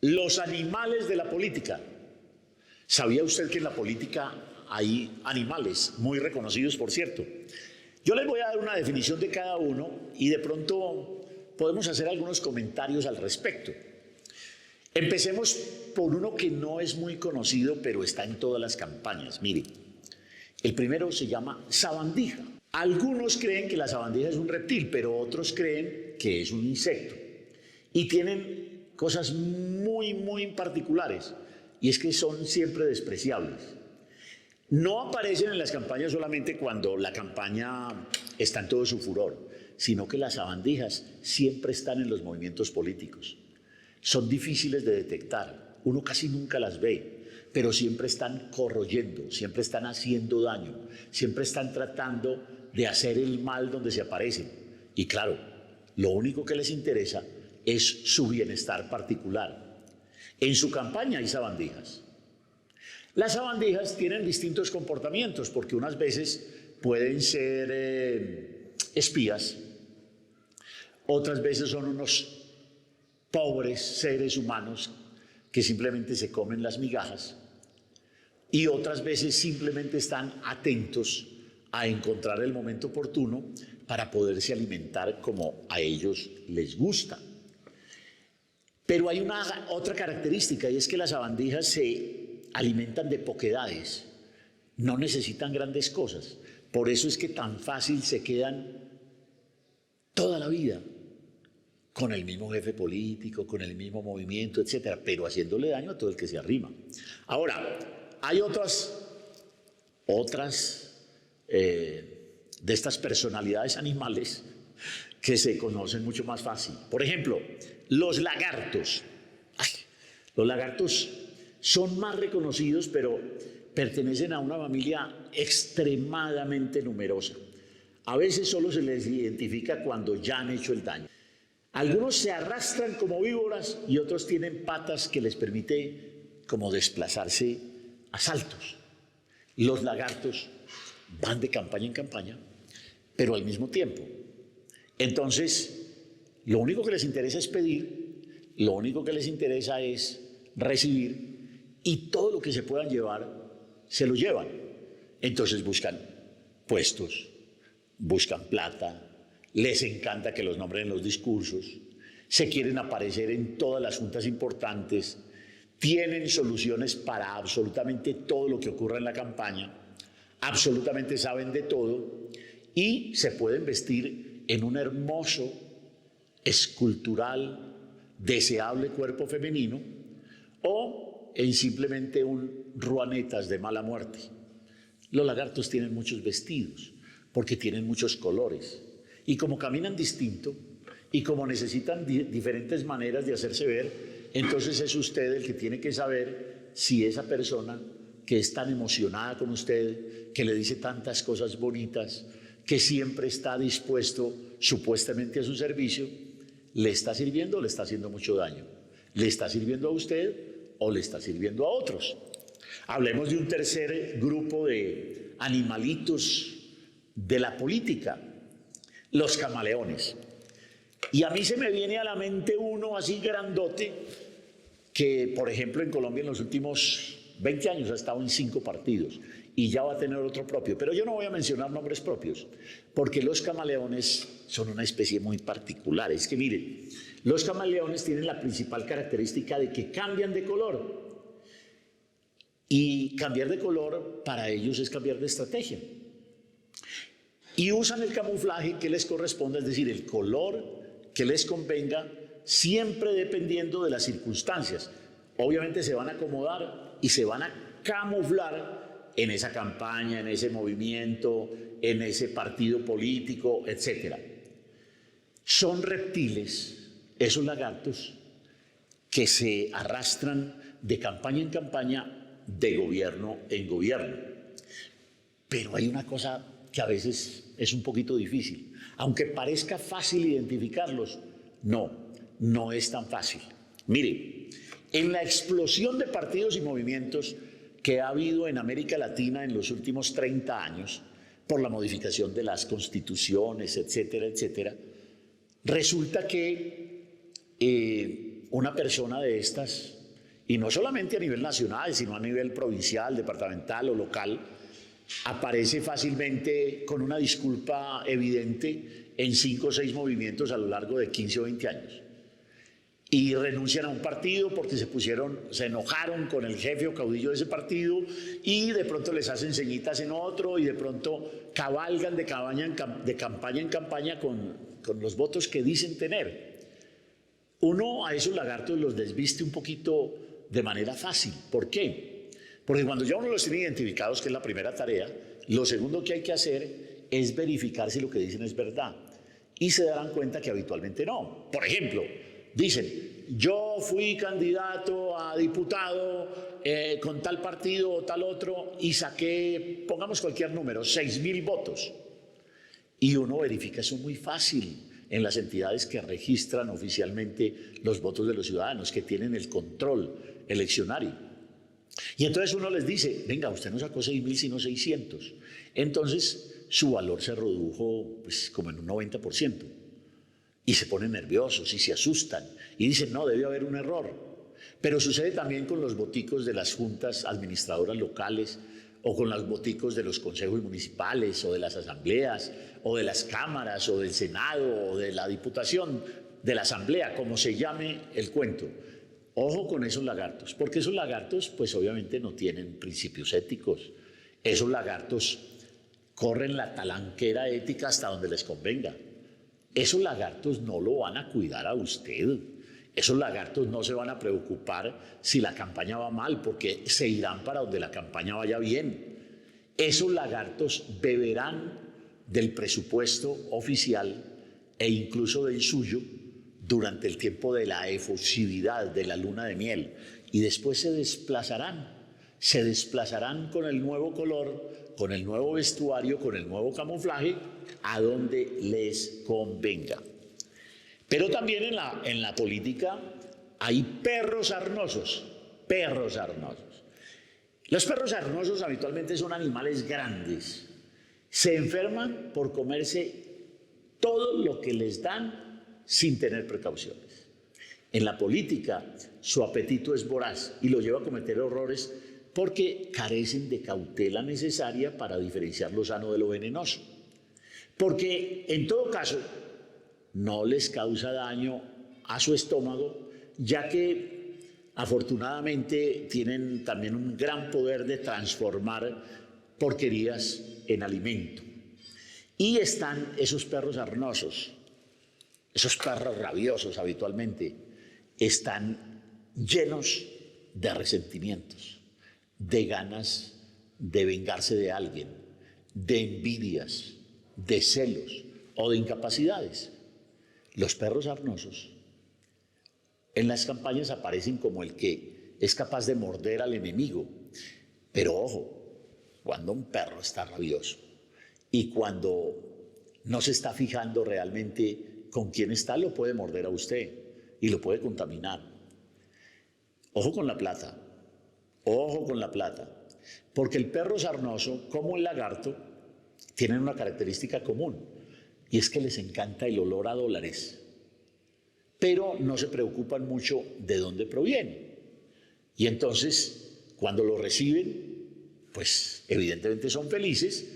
Los animales de la política. ¿Sabía usted que en la política hay animales muy reconocidos, por cierto? Yo les voy a dar una definición de cada uno y de pronto podemos hacer algunos comentarios al respecto. Empecemos por uno que no es muy conocido, pero está en todas las campañas. Mire, el primero se llama sabandija. Algunos creen que la sabandija es un reptil, pero otros creen que es un insecto. Y tienen cosas muy particulares, y es que son siempre despreciables. No aparecen en las campañas solamente cuando la campaña está en todo su furor, sino que las sabandijas siempre están en los movimientos políticos. Son difíciles de detectar, uno casi nunca las ve, pero siempre están corroyendo, siempre están haciendo daño, siempre están tratando de hacer el mal donde se aparecen. Y claro, lo único que les interesa es su bienestar particular. En su campaña hay sabandijas. Las sabandijas tienen distintos comportamientos porque unas veces pueden ser espías, otras veces son unos pobres seres humanos que simplemente se comen las migajas y otras veces simplemente están atentos a encontrar el momento oportuno para poderse alimentar como a ellos les gusta. Pero hay otra característica y es que las sabandijas se alimentan de poquedades, no necesitan grandes cosas. Por eso es que tan fácil se quedan toda la vida con el mismo jefe político, con el mismo movimiento, etcétera, pero haciéndole daño a todo el que se arrima. Ahora, hay otras de estas personalidades animales que se conocen mucho más fácil. Por ejemplo, los lagartos. Los lagartos son más reconocidos, pero pertenecen a una familia extremadamente numerosa. A veces solo se les identifica cuando ya han hecho el daño. Algunos se arrastran como víboras y otros tienen patas que les permite como desplazarse a saltos. Los lagartos van de campaña en campaña, pero al mismo tiempo. Entonces, lo único que les interesa es pedir, lo único que les interesa es recibir y todo lo que se puedan llevar, se lo llevan. Entonces buscan puestos, buscan plata, les encanta que los nombren en los discursos, se quieren aparecer en todas las juntas importantes, tienen soluciones para absolutamente todo lo que ocurra en la campaña, absolutamente saben de todo y se pueden vestir en un hermoso, escultural, deseable cuerpo femenino o en simplemente un ruanetas de mala muerte. Los lagartos tienen muchos vestidos porque tienen muchos colores y como caminan distinto y como necesitan diferentes maneras de hacerse ver, entonces es usted el que tiene que saber si esa persona que es tan emocionada con usted, que le dice tantas cosas bonitas, que siempre está dispuesto supuestamente a su servicio, ¿le está sirviendo o le está haciendo mucho daño? ¿Le está sirviendo a usted o le está sirviendo a otros? Hablemos de un tercer grupo de animalitos de la política, los camaleones. Y a mí se me viene a la mente uno así grandote que, por ejemplo, en Colombia en los últimos 20 años ha estado en 5 partidos y ya va a tener otro propio. Pero yo no voy a mencionar nombres propios, porque los camaleones son una especie muy particular. Es que miren, los camaleones tienen la principal característica de que cambian de color. Y cambiar de color para ellos es cambiar de estrategia. Y usan el camuflaje que les corresponde, es decir, el color que les convenga, siempre dependiendo de las circunstancias. Obviamente se van a acomodar y se van a camuflar en esa campaña, en ese movimiento, en ese partido político, etc. Son reptiles, esos lagartos, que se arrastran de campaña en campaña, de gobierno en gobierno. Pero hay una cosa que a veces es un poquito difícil. Aunque parezca fácil identificarlos, no es tan fácil. Mire, en la explosión de partidos y movimientos que ha habido en América Latina en los últimos 30 años, por la modificación de las constituciones, etcétera, etcétera, resulta que una persona de estas, y no solamente a nivel nacional, sino a nivel provincial, departamental o local, aparece fácilmente con una disculpa evidente en 5 o 6 movimientos a lo largo de 15 o 20 años. Y renuncian a un partido porque se enojaron con el jefe o caudillo de ese partido y de pronto les hacen ceñitas en otro y de pronto cabalgan de campaña en campaña con los votos que dicen tener. Uno a esos lagartos los desviste un poquito de manera fácil. ¿Por qué? Porque cuando ya uno los tiene identificados, que es la primera tarea, lo segundo que hay que hacer es verificar si lo que dicen es verdad. Y se darán cuenta que habitualmente no. Por ejemplo, dicen, yo fui candidato a diputado con tal partido o tal otro y saqué, pongamos cualquier número, 6.000 votos. Y uno verifica eso muy fácil en las entidades que registran oficialmente los votos de los ciudadanos, que tienen el control eleccionario. Y entonces uno les dice, venga, usted no sacó 6.000 sino 600. Entonces su valor se redujo pues, como en un 90%. Y se ponen nerviosos y se asustan y dicen, no, debe haber un error. Pero sucede también con los boticos de las juntas administradoras locales o con los boticos de los consejos municipales o de las asambleas o de las cámaras o del Senado o de la Diputación, de la Asamblea, como se llame el cuento. Ojo con esos lagartos, porque esos lagartos pues obviamente no tienen principios éticos. Esos lagartos corren la talanquera ética hasta donde les convenga. Esos lagartos no lo van a cuidar a usted. Esos lagartos no se van a preocupar si la campaña va mal, porque se irán para donde la campaña vaya bien. Esos lagartos beberán del presupuesto oficial e incluso del suyo durante el tiempo de la efusividad, de la luna de miel, y después se desplazarán con el nuevo color, con el nuevo vestuario, con el nuevo camuflaje, a donde les convenga. Pero también en la política hay perros sarnosos. Los perros sarnosos habitualmente son animales grandes. Se enferman por comerse todo lo que les dan sin tener precauciones. En la política su apetito es voraz y lo lleva a cometer horrores porque carecen de cautela necesaria para diferenciar lo sano de lo venenoso. Porque en todo caso no les causa daño a su estómago, ya que afortunadamente tienen también un gran poder de transformar porquerías en alimento. Y están esos perros sarnosos, esos perros rabiosos habitualmente, están llenos de resentimientos, de ganas de vengarse de alguien, de envidias, de celos o de incapacidades. Los perros sarnosos en las campañas aparecen como el que es capaz de morder al enemigo. Pero ojo, cuando un perro está rabioso y cuando no se está fijando realmente con quién está, lo puede morder a usted y lo puede contaminar. Ojo con la plata, porque el perro sarnoso, como el lagarto, tienen una característica común. Y es que les encanta el olor a dólares, pero no se preocupan mucho de dónde proviene. Y entonces, cuando lo reciben, pues evidentemente son felices,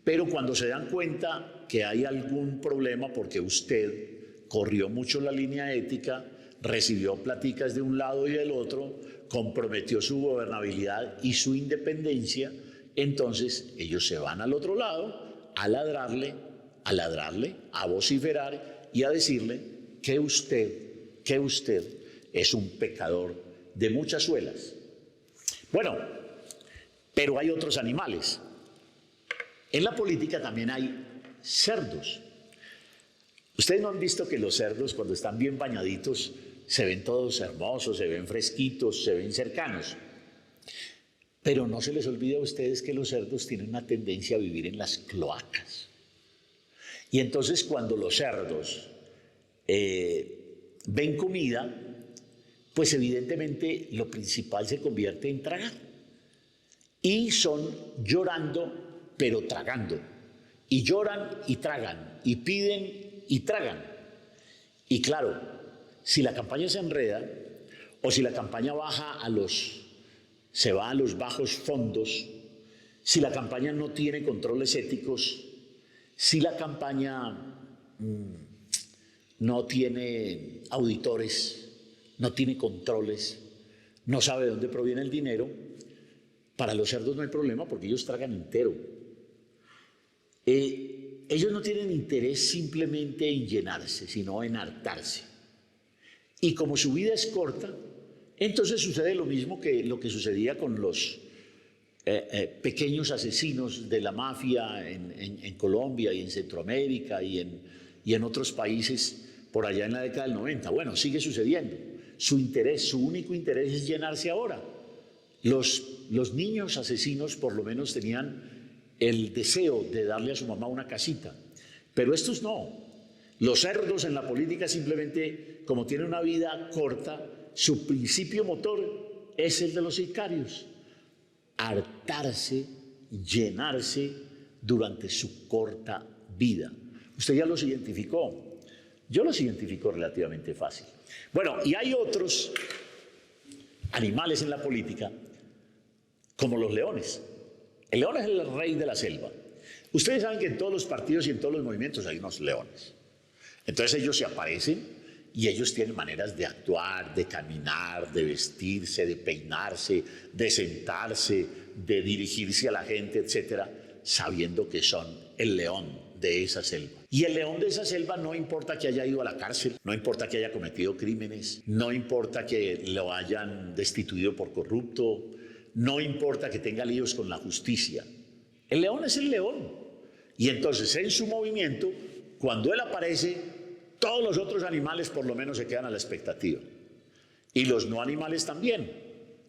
pero cuando se dan cuenta que hay algún problema porque usted corrió mucho la línea ética, recibió platicas de un lado y del otro, comprometió su gobernabilidad y su independencia, entonces ellos se van al otro lado a ladrarle, a vociferar y a decirle que usted es un pecador de muchas suelas. Bueno, pero hay otros animales. En la política también hay cerdos. Ustedes no han visto que los cerdos, cuando están bien bañaditos, se ven todos hermosos, se ven fresquitos, se ven cercanos. Pero no se les olvide a ustedes que los cerdos tienen una tendencia a vivir en las cloacas. Y entonces cuando los cerdos ven comida, pues evidentemente lo principal se convierte en tragar. Y son llorando, pero tragando. Y lloran y tragan, y piden y tragan. Y claro, si la campaña se enreda, o si la campaña se va a los bajos fondos, si la campaña no tiene controles éticos, si la campaña no tiene auditores, no tiene controles, no sabe de dónde proviene el dinero, para los cerdos no hay problema porque ellos tragan entero. Ellos no tienen interés simplemente en llenarse, sino en hartarse. Y como su vida es corta, entonces sucede lo mismo que lo que sucedía con los pequeños asesinos de la mafia en Colombia y en Centroamérica y en otros países por allá en la década del 90. Bueno, sigue sucediendo. Su único interés es llenarse ahora. Los niños asesinos por lo menos tenían el deseo de darle a su mamá una casita, pero estos no. Los cerdos en la política simplemente, como tienen una vida corta, su principio motor es el de los sicarios. Hartarse, llenarse durante su corta vida. Usted ya los identificó. Yo los identifico relativamente fácil. Bueno, y hay otros animales en la política, como los leones. El león es el rey de la selva. Ustedes saben que en todos los partidos y en todos los movimientos hay unos leones. Entonces ellos se aparecen y ellos tienen maneras de actuar, de caminar, de vestirse, de peinarse, de sentarse, de dirigirse a la gente, etcétera, sabiendo que son el león de esa selva. Y el león de esa selva no importa que haya ido a la cárcel, no importa que haya cometido crímenes, no importa que lo hayan destituido por corrupto, no importa que tenga líos con la justicia. El león es el león. Y entonces en su movimiento, cuando él aparece, todos los otros animales por lo menos se quedan a la expectativa. Y los no animales también,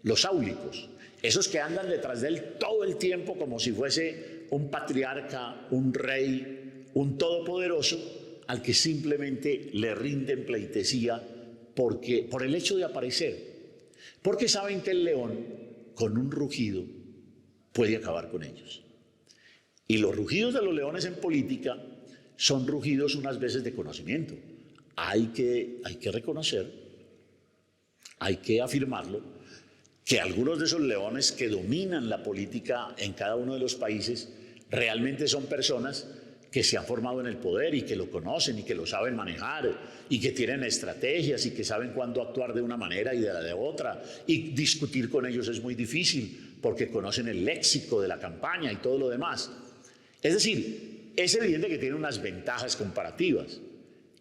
los áulicos, esos que andan detrás de él todo el tiempo como si fuese un patriarca, un rey, un todopoderoso, al que simplemente le rinden pleitesía por el hecho de aparecer. Porque saben que el león, con un rugido, puede acabar con ellos. Y los rugidos de los leones en política son rugidos unas veces de conocimiento. Hay que reconocer, hay que afirmarlo, que algunos de esos leones que dominan la política en cada uno de los países realmente son personas que se han formado en el poder y que lo conocen y que lo saben manejar y que tienen estrategias y que saben cuándo actuar de una manera y de la de otra, y discutir con ellos es muy difícil porque conocen el léxico de la campaña y todo lo demás. Es decir, es evidente que tienen unas ventajas comparativas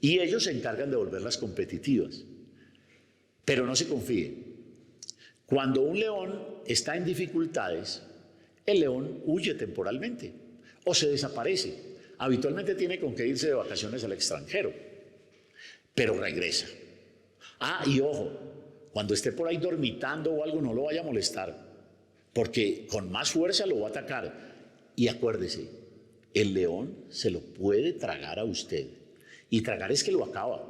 y ellos se encargan de volverlas competitivas. Pero no se confíe. Cuando un león está en dificultades, el león huye temporalmente o se desaparece. Habitualmente tiene con qué irse de vacaciones al extranjero, pero regresa. Y ojo, cuando esté por ahí dormitando o algo, no lo vaya a molestar, porque con más fuerza lo va a atacar. Y acuérdese, el león se lo puede tragar a usted, y tragar es que lo acaba.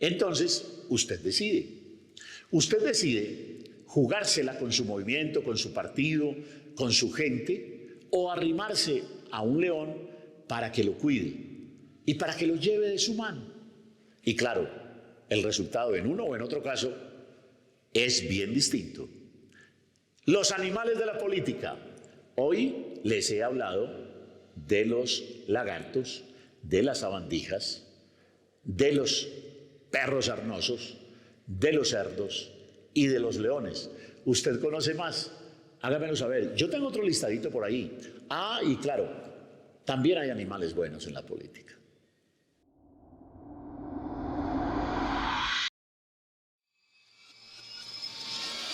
Entonces, usted decide. Usted decide jugársela con su movimiento, con su partido, con su gente, o arrimarse a un león para que lo cuide y para que lo lleve de su mano. Y claro, el resultado en uno o en otro caso es bien distinto. Los animales de la política. Hoy les he hablado de los lagartos, de las sabandijas, de los perros sarnosos, de los cerdos y de los leones. ¿Usted conoce más? Hágamelo saber. Yo tengo otro listadito por ahí. Y claro, también hay animales buenos en la política.